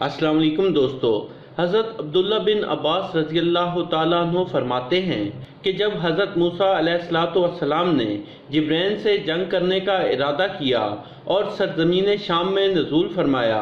अस्सलाम वालेकुम दोस्तों। हज़रत अब्दुल्ला बिन अब्बास रज़ी अल्लाह ताला अन्हु फरमाते हैं कि जब हज़रत मूसा अलैहिस्सलाम ने जिब्रैन से जंग करने का इरादा किया और सरज़मीन शाम में नज़ूल फरमाया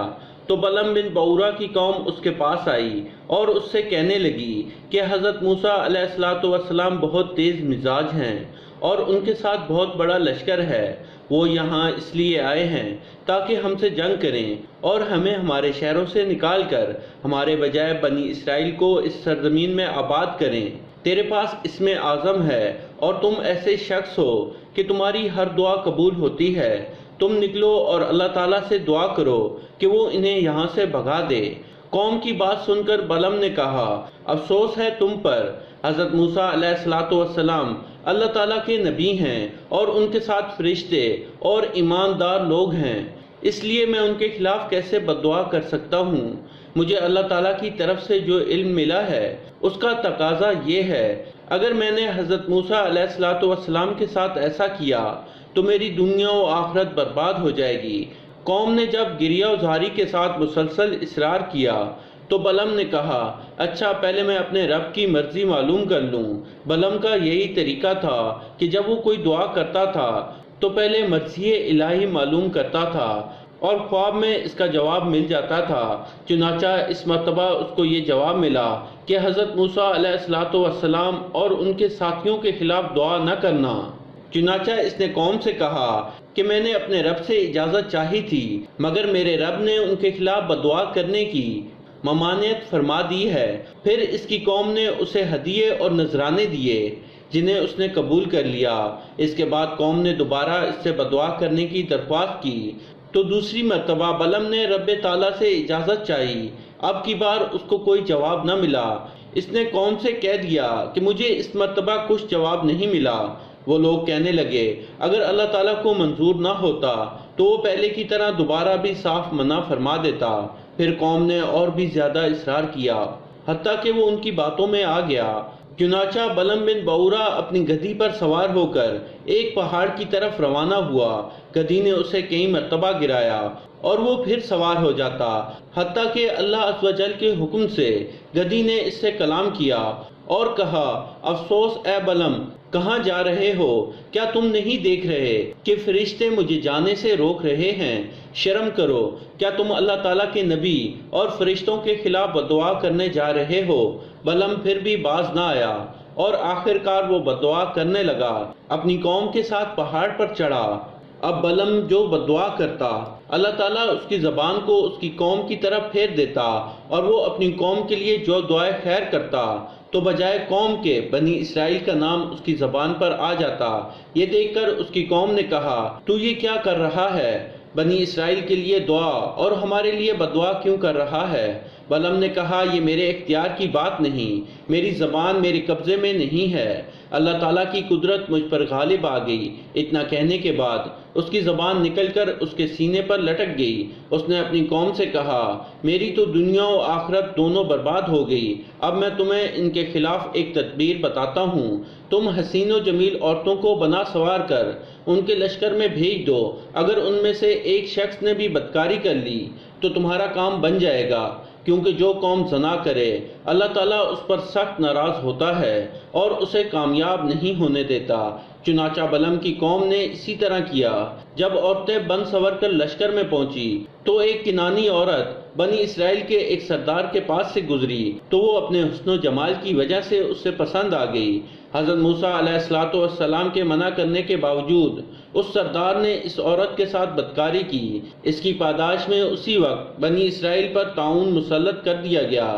तो बलम बिन बऊरा की कौम उसके पास आई और उससे कहने लगी कि हज़रत मूसा अलैहिस्सलाम बहुत तेज़ मिजाज हैं और उनके साथ बहुत बड़ा लश्कर है। वो यहाँ इसलिए आए हैं ताकि हमसे जंग करें और हमें हमारे शहरों से निकाल कर हमारे बजाय बनी इसराइल को इस सरजमीन में आबाद करें। तेरे पास इसमें आज़म है और तुम ऐसे शख्स हो कि तुम्हारी हर दुआ कबूल होती है। तुम निकलो और अल्लाह ताला से दुआ करो कि वो इन्हें यहाँ से भगा दे। कौम की बात सुनकर बलम ने कहा, अफसोस है तुम पर, हज़रत मूसा अलैहिस्सलाम अल्लाह ताला के नबी हैं और उनके साथ फरिश्ते और ईमानदार लोग हैं, इसलिए मैं उनके खिलाफ कैसे बद्दुआ कर सकता हूँ। मुझे अल्लाह ताला की तरफ से जो इल्म मिला है उसका तकाजा ये है, अगर मैंने हज़रत मूसा अलैहिस्सलाम के साथ ऐसा किया तो मेरी दुनिया और आखिरत बर्बाद हो जाएगी। कौम ने जब गिरिया उजारी के साथ मुसलसल इसरार किया तो बलम ने कहा, अच्छा पहले मैं अपने रब की मर्जी मालूम कर लूँ। बलम का यही तरीका था कि जब वो कोई दुआ करता था तो पहले मर्जी इलाही मालूम करता था और ख्वाब में इसका जवाब मिल जाता था। चुनाचा इस मरतबा उसको ये जवाब मिला कि हज़रत मूसा अलैहिस्सलाम और उनके साथियों के खिलाफ दुआ न करना। चुनाचा इसने कौम से कहा कि मैंने अपने रब से इजाज़त चाही थी, मगर मेरे रब ने उनके खिलाफ बदुआ करने की ममानियत फरमा दी है। फिर इसकी कौम ने उसे हदिये और नजराने दिए जिन्हें उसने कबूल कर लिया। इसके बाद कौम ने दोबारा इससे बदुआ करने की दरख्वास्त की तो दूसरी मरतबा बलम ने रब ताला से इजाज़त चाही। अब की बार उसको कोई जवाब न मिला। इसने कौम से कह दिया कि मुझे इस मरतबा कुछ जवाब नहीं मिला। वो लोग कहने लगे, अगर अल्लाह ताला को मंजूर ना होता तो वो पहले की तरह दोबारा भी साफ मना फरमा देता। फिर कौम ने और भी ज्यादा इसरार किया, हत्ता कि वो उनकी बातों में आ गया। चुनाचा बलम बिन बऊरा अपनी गधी पर सवार होकर एक पहाड़ की तरफ रवाना हुआ। गधी ने उसे कई मरतबा गिराया और वो फिर सवार हो जाता, हत्ता कि अल्लाह अज़्ज़वजल के हुक्म से गधी ने इससे कलाम किया और कहा, अफसोस ए बलम, कहाँ जा रहे हो? क्या तुम नहीं देख रहे कि फरिश्ते मुझे जाने से रोक रहे हैं? शर्म करो, क्या तुम अल्लाह ताला के नबी और फरिश्तों के खिलाफ बदुआ करने जा रहे हो? बलम फिर भी बाज ना आया और आखिरकार वो बदुआ करने लगा। अपनी कौम के साथ पहाड़ पर चढ़ा। अब बलम जो बदुआ करता अल्लाह ताला उसकी ज़बान को उसकी कौम की तरफ फेर देता और वो अपनी कौम के लिए जो दुआए खैर करता तो बजाय कौम के बनी इसराइल का नाम उसकी ज़बान पर आ जाता। ये देखकर उसकी कौम ने कहा, तू ये क्या कर रहा है? बनी इसराइल के लिए दुआ और हमारे लिए बदुआ क्यों कर रहा है? बलम ने कहा, ये मेरे इख्तियार की बात नहीं, मेरी ज़बान मेरे कब्ज़े में नहीं है। अल्लाह ताला की कुदरत मुझ पर गालिब आ गई। इतना कहने के बाद उसकी ज़बान निकलकर उसके सीने पर लटक गई। उसने अपनी कौम से कहा, मेरी तो दुनिया और आखिरत दोनों बर्बाद हो गई। अब मैं तुम्हें इनके खिलाफ एक तदबीर बताता हूँ। तुम हसीन व जमील औरतों को बना सवार कर उनके लश्कर में भेज दो। अगर उनमें से एक शख्स ने भी बदकारी कर ली तो तुम्हारा काम बन जाएगा, क्योंकि जो कौम ज़ना करे अल्लाह ताला उस पर सख्त नाराज़ होता है और उसे कामयाब नहीं होने देता। चुनाचा बलम की कौम ने इसी तरह किया। जब औरतें बन सवर कर लश्कर में पहुंची तो एक किनानी औरत बनी इसराइल के एक सरदार के पास से गुजरी तो वो अपने हुस्न जमाल की वजह से उससे पसंद आ गई। हज़रत मूसा अलैहिस्सलाम के मना करने के बावजूद उस सरदार ने इस औरत के साथ बदकारी की। इसकी पादाश में उसी वक्त बनी इसराइल पर ताउन मुसल्लत कर दिया गया।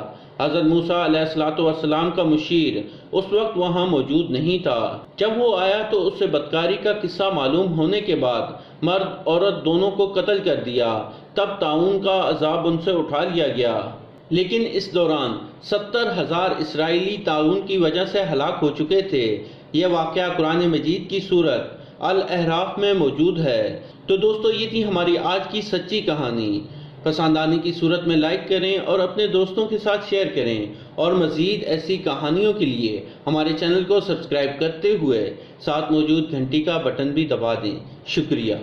हज़रत मूसा अलैहिस्सलाम का मुशीर उस वक्त वहाँ मौजूद नहीं था। जब वो आया तो उससे बदकारी का किस्सा मालूम होने के बाद मर्द औरत दोनों को कत्ल कर दिया। तब ताउन का अजाब उनसे उठा लिया गया, लेकिन इस दौरान 70,000 इसराइली ताउन की वजह से हलाक हो चुके थे। यह वाक़या कुरान मजीद की सूरत अल अहराफ में मौजूद है। तो दोस्तों, ये थी हमारी आज की सच्ची कहानी। पसंद आने की सूरत में लाइक करें और अपने दोस्तों के साथ शेयर करें और मज़ीद ऐसी कहानियों के लिए हमारे चैनल को सब्सक्राइब करते हुए साथ मौजूद घंटी का बटन भी दबा दें। शुक्रिया।